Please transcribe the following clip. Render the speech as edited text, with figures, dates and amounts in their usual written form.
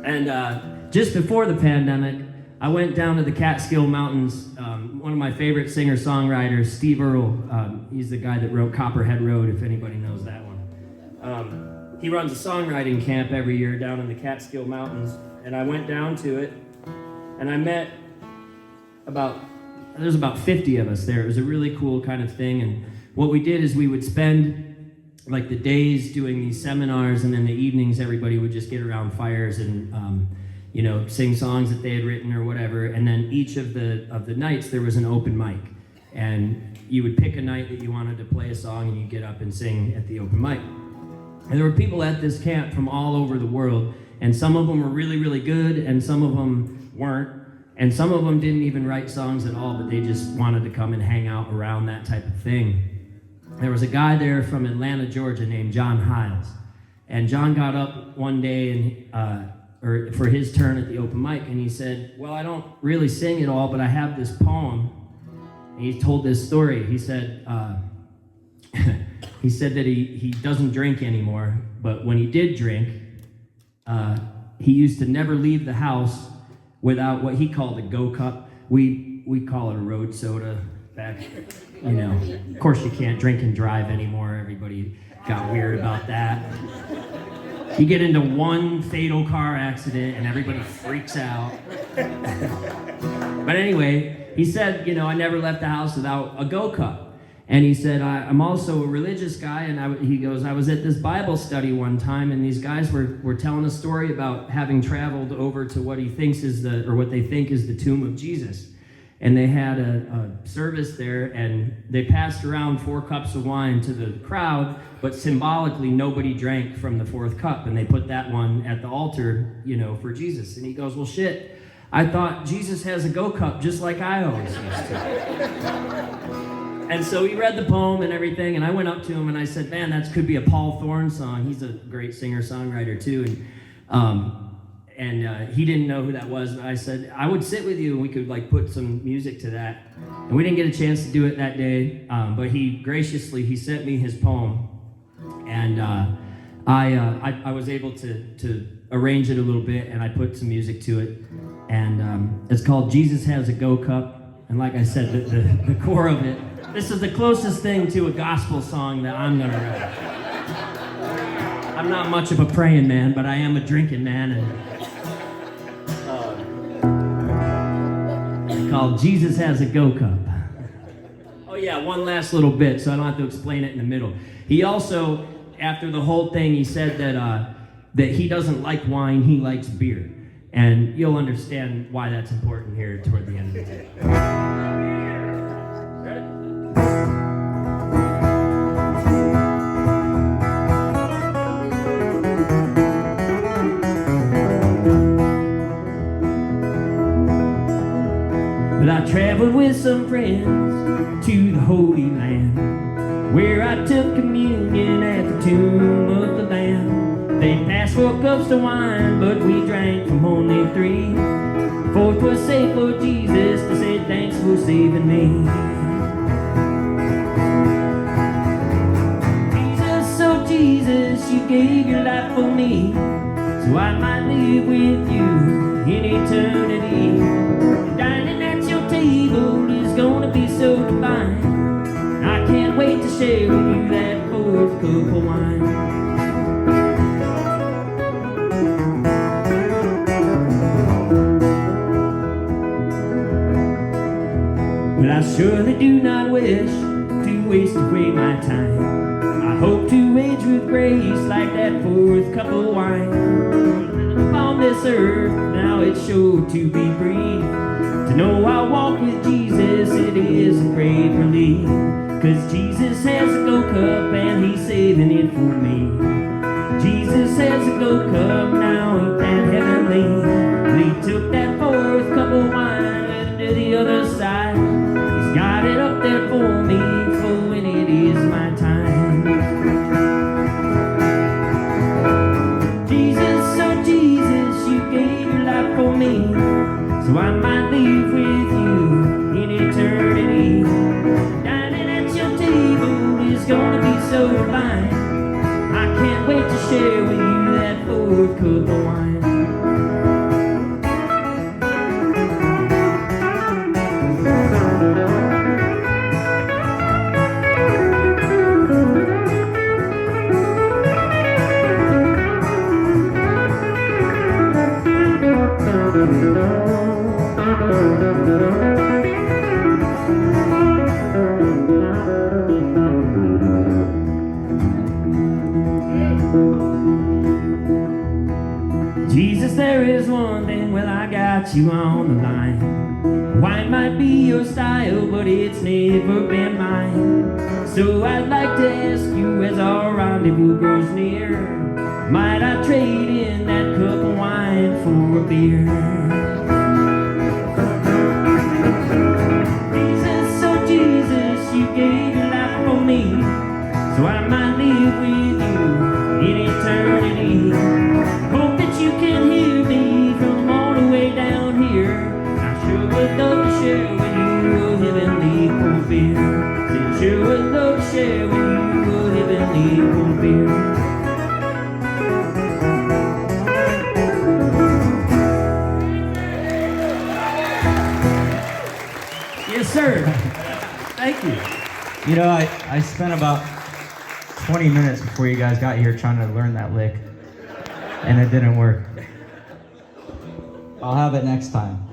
And just before the pandemic, I went down to the Catskill Mountains. One of my favorite singer-songwriters, Steve Earle, he's the guy that wrote Copperhead Road, if anybody knows that one. He runs a songwriting camp every year down in the Catskill Mountains, and I went down to it, and I met there's about 50 of us there. It was a really cool kind of thing, and what we did is we would spend like the days doing these seminars, and then the evenings everybody would just get around fires and sing songs that they had written or whatever. And then each of the nights there was an open mic, and you would pick a night that you wanted to play a song, and you'd get up and sing at the open mic. And there were people at this camp from all over the world, and some of them were really, really good, and some of them weren't, and some of them didn't even write songs at all, but they just wanted to come and hang out around that type of thing. There was a guy there from Atlanta, Georgia, named John Hiles, and John got up one day and for his turn at the open mic, and he said, well, I don't really sing at all, but I have this poem. And he told this story. He said he said that he doesn't drink anymore, but when he did drink, he used to never leave the house without what he called a go cup. We call it a road soda back, Of course you can't drink and drive anymore. Everybody got weird about that. You get into one fatal car accident and everybody freaks out. But anyway, he said, I never left the house without a go cup. And he said, I'm also a religious guy, and he goes, I was at this Bible study one time, and these guys were telling a story about having traveled over to what he thinks is what they think is the tomb of Jesus. And they had a service there, and they passed around 4 cups of wine to the crowd, but symbolically nobody drank from the 4th cup, and they put that one at the altar, for Jesus. And he goes, well, shit, I thought Jesus has a go cup just like I always used to. And so he read the poem and everything, and I went up to him and I said, man, that could be a Paul Thorne song. He's a great singer-songwriter too. And he didn't know who that was. And I said, I would sit with you and we could put some music to that. And we didn't get a chance to do it that day, but he graciously sent me his poem. And I was able to arrange it a little bit, and I put some music to it. And it's called Jesus Has a Go Cup. And like I said, the core of it, this is the closest thing to a gospel song that I'm gonna write. I'm not much of a praying man, but I am a drinking man, and it's called Jesus Has a Go Cup. Oh yeah, one last little bit, so I don't have to explain it in the middle. He also, after the whole thing, he said that he doesn't like wine, he likes beer. And you'll understand why that's important here toward the end of the day. Well, I traveled with some friends to the Holy Land, where I took communion at the tomb of the Lamb. They passed 4 cups of wine, but we drank from only 3. The 4th was saved for Jesus. I said, thanks for saving me. Jesus, oh Jesus, you gave your life for me, so I might live with you in eternity. Dining at your table is gonna be so divine. I can't wait to share with you that 4th cup of wine. But I surely do not wish to waste away my time. I hope to age with grace like that 4th cup of wine. On this earth, now it's sure to be brief. To know I'll walk with Jesus, it is a great relief. 'Cause Jesus has a go cup and he's saving it for me. Jesus has a go cup, now ain't that heavenly? He took that 4th cup of wine to the other side. Got it up there for me, for when it is my time. Jesus, oh Jesus, you gave your life for me, so I might live with you in eternity. Dining at your table is gonna be so divine. I can't wait to share with you that 4th cup of wine. Jesus, there is one thing, well, I got you on the line. Wine might be your style, but it's never been mine. So I'd like to ask you as our rendezvous grows near, might I trade in that cup of wine for a beer? Jesus, oh Jesus, you gave your life for me, so I might live with you in eternity. Hope that you can hear me from all the way down here. I sure would love to share with you a heavenly cold beer. Said sure would love to share with you a heavenly cold beer. Yes, sir. Thank you. You know, I spent about 20 minutes before you guys got here trying to learn that lick, and it didn't work. I'll have it next time.